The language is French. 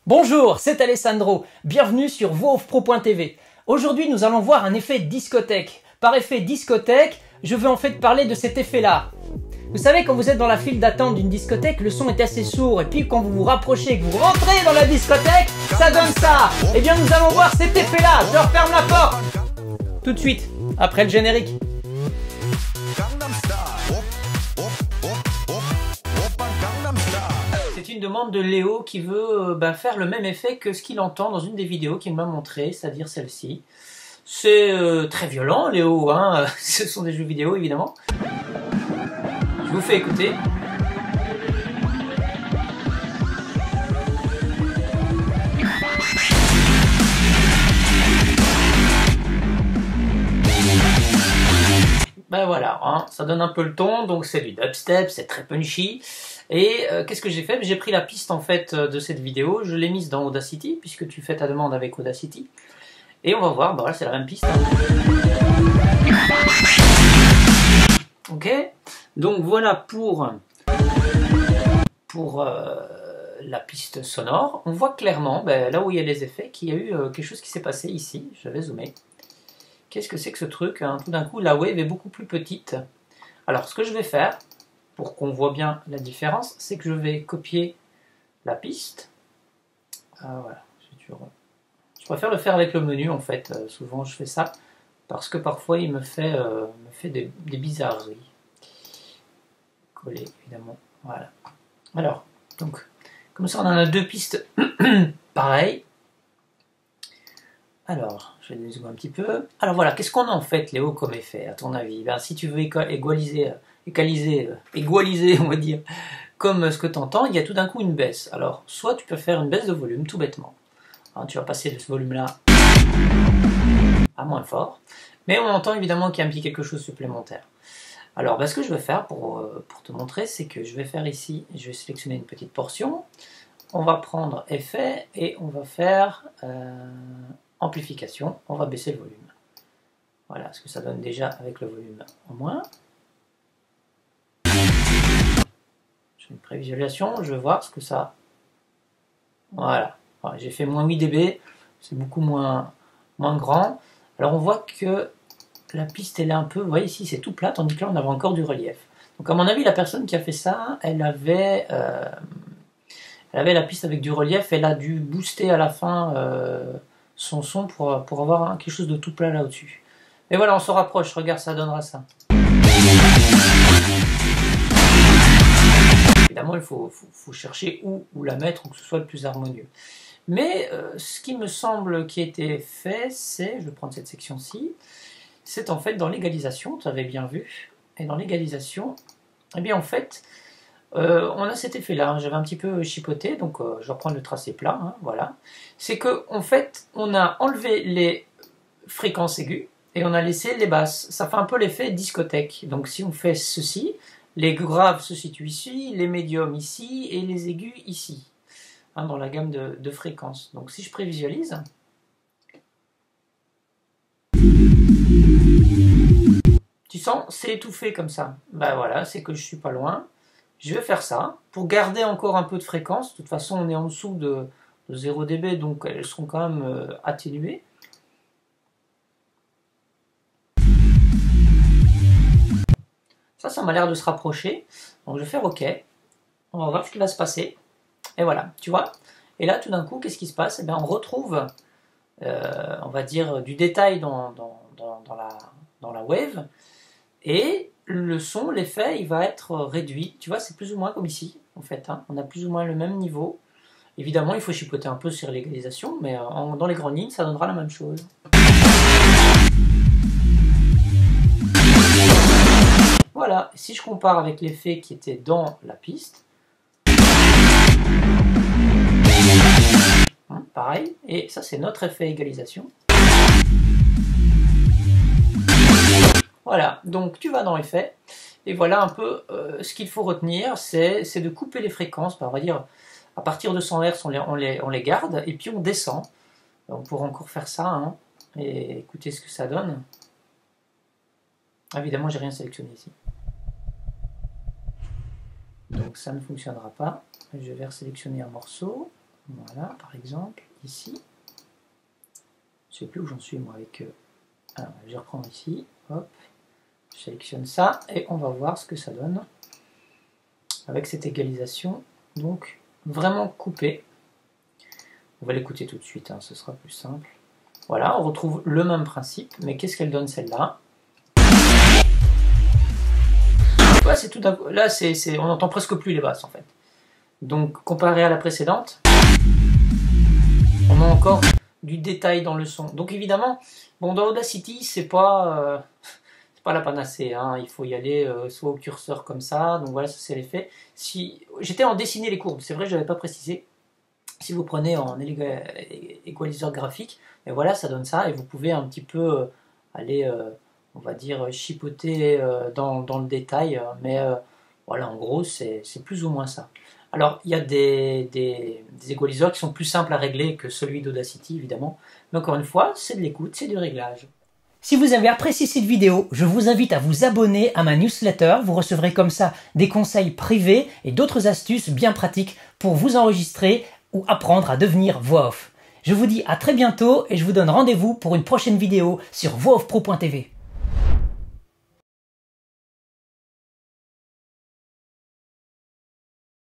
Bonjour, c'est Alessandro, bienvenue sur voixoffpro.tv. Aujourd'hui nous allons voir un effet discothèque. Par effet discothèque, je veux en fait parler de cet effet-là. Vous savez, quand vous êtes dans la file d'attente d'une discothèque, le son est assez sourd, et puis quand vous vous rapprochez et que vous rentrez dans la discothèque, ça donne ça. Eh bien nous allons voir cet effet-là, je referme la porte. Tout de suite, après le générique. C'est une demande de Léo qui veut faire le même effet que ce qu'il entend dans une des vidéos qu'il m'a montré, c'est-à-dire celle-ci. C'est très violent, Léo, hein. Ce sont des jeux vidéo évidemment. Je vous fais écouter. Ben voilà, hein, ça donne un peu le ton, donc c'est du dubstep, c'est très punchy. Et qu'est-ce que j'ai fait? J'ai pris la piste en fait de cette vidéo, je l'ai mise dans Audacity, puisque tu fais ta demande avec Audacity. Et on va voir, voilà, c'est la même piste. Hein. Ok, donc voilà pour la piste sonore. On voit clairement, là où il y a les effets, qu'il y a eu quelque chose qui s'est passé ici. Je vais zoomer. Qu'est-ce que c'est que ce truc, hein? Tout d'un coup, la wave est beaucoup plus petite. Alors, ce que je vais faire, pour qu'on voit bien la différence, c'est que je vais copier la piste. Voilà. Je préfère le faire avec le menu, en fait. Souvent, je fais ça, parce que parfois, il me fait des bizarreries. Coller, évidemment. Voilà. Alors, donc, comme ça, on en a deux pistes pareilles. Alors, je vais zoomer un petit peu. Alors voilà, qu'est-ce qu'on a en fait, Léo, comme effet, à ton avis? Si tu veux égaliser, on va dire, comme ce que tu entends, il y a tout d'un coup une baisse. Alors, soit tu peux faire une baisse de volume, tout bêtement. Hein, tu vas passer de ce volume-là à moins fort. Mais on entend évidemment qu'il y a un petit quelque chose supplémentaire. Alors, ce que je vais faire pour te montrer, c'est que je vais faire ici, je vais sélectionner une petite portion. On va prendre effet et on va faire amplification. On va baisser le volume. Voilà ce que ça donne déjà avec le volume en moins. J'ai une prévisualisation, je vais voir ce que ça... Voilà, j'ai fait moins 8 dB, c'est beaucoup moins grand. Alors on voit que la piste elle est un peu, vous voyez ici c'est tout plat, tandis que là on avait encore du relief. Donc à mon avis la personne qui a fait ça, elle avait la piste avec du relief, elle a dû booster à la fin son son pour avoir quelque chose de tout plat là au-dessus. Et voilà, on se rapproche, regarde, ça donnera ça. Évidemment, il faut chercher où la mettre pour que ce soit le plus harmonieux. Mais ce qui me semble qui a été fait, c'est, je vais prendre cette section-ci, c'est en fait dans l'égalisation, tu avais bien vu, et dans l'égalisation, eh bien en fait, on a cet effet-là, hein. J'avais un petit peu chipoté, donc je vais reprendre le tracé plat, hein, voilà. C'est que en fait, on a enlevé les fréquences aiguës, et on a laissé les basses. Ça fait un peu l'effet discothèque. Donc si on fait ceci, les graves se situent ici, les médiums ici, et les aigus ici, hein, dans la gamme de fréquences. Donc si je prévisualise, tu sens, c'est étouffé comme ça. Voilà, c'est que je suis pas loin. Je vais faire ça, pour garder encore un peu de fréquence. De toute façon, on est en dessous de 0 dB, donc elles seront quand même atténuées. Ça m'a l'air de se rapprocher. Donc je vais faire OK. On va voir ce qui va se passer. Et voilà, tu vois. Et là, tout d'un coup, qu'est-ce qui se passe? On retrouve, on va dire, du détail dans la wave. Et le son, l'effet, il va être réduit. Tu vois, c'est plus ou moins comme ici, en fait. Hein. On a plus ou moins le même niveau. Évidemment, il faut chipoter un peu sur l'égalisation, mais dans les grandes lignes, ça donnera la même chose. Voilà, si je compare avec l'effet qui était dans la piste, pareil, et ça c'est notre effet égalisation. Voilà, donc tu vas dans effet, et voilà un peu ce qu'il faut retenir, c'est de couper les fréquences, on va dire à partir de 100 Hz on les garde, et puis on descend. On pourra encore faire ça, hein, et écoutez ce que ça donne. Évidemment, j'ai rien sélectionné ici. Donc ça ne fonctionnera pas. Je vais sélectionner un morceau. Voilà, par exemple, ici. Je ne sais plus où j'en suis, moi, avec... Alors, je vais reprendre ici. Hop. Je sélectionne ça et on va voir ce que ça donne avec cette égalisation. Donc, vraiment coupée. On va l'écouter tout de suite, hein, ce sera plus simple. Voilà, on retrouve le même principe, mais qu'est-ce qu'elle donne celle-là? Ouais, c'est tout d'un coup. Là, on n'entend presque plus les basses en fait. Donc, comparé à la précédente, on a encore du détail dans le son. Donc, évidemment, bon, dans Audacity, c'est pas la panacée. Hein. Il faut y aller soit au curseur comme ça. Donc voilà, ça c'est l'effet. Si j'étais en dessiner les courbes, c'est vrai, je n'avais pas précisé. Si vous prenez en égaliseur graphique, et voilà, ça donne ça, et vous pouvez un petit peu aller, on va dire, chipoter dans le détail, mais voilà, en gros, c'est plus ou moins ça. Alors, il y a des égaliseurs qui sont plus simples à régler que celui d'Audacity, évidemment, mais encore une fois, c'est de l'écoute, c'est du réglage. Si vous avez apprécié cette vidéo, je vous invite à vous abonner à ma newsletter. Vous recevrez comme ça des conseils privés et d'autres astuces bien pratiques pour vous enregistrer ou apprendre à devenir voix off. Je vous dis à très bientôt et je vous donne rendez-vous pour une prochaine vidéo sur voixoffpro.tv.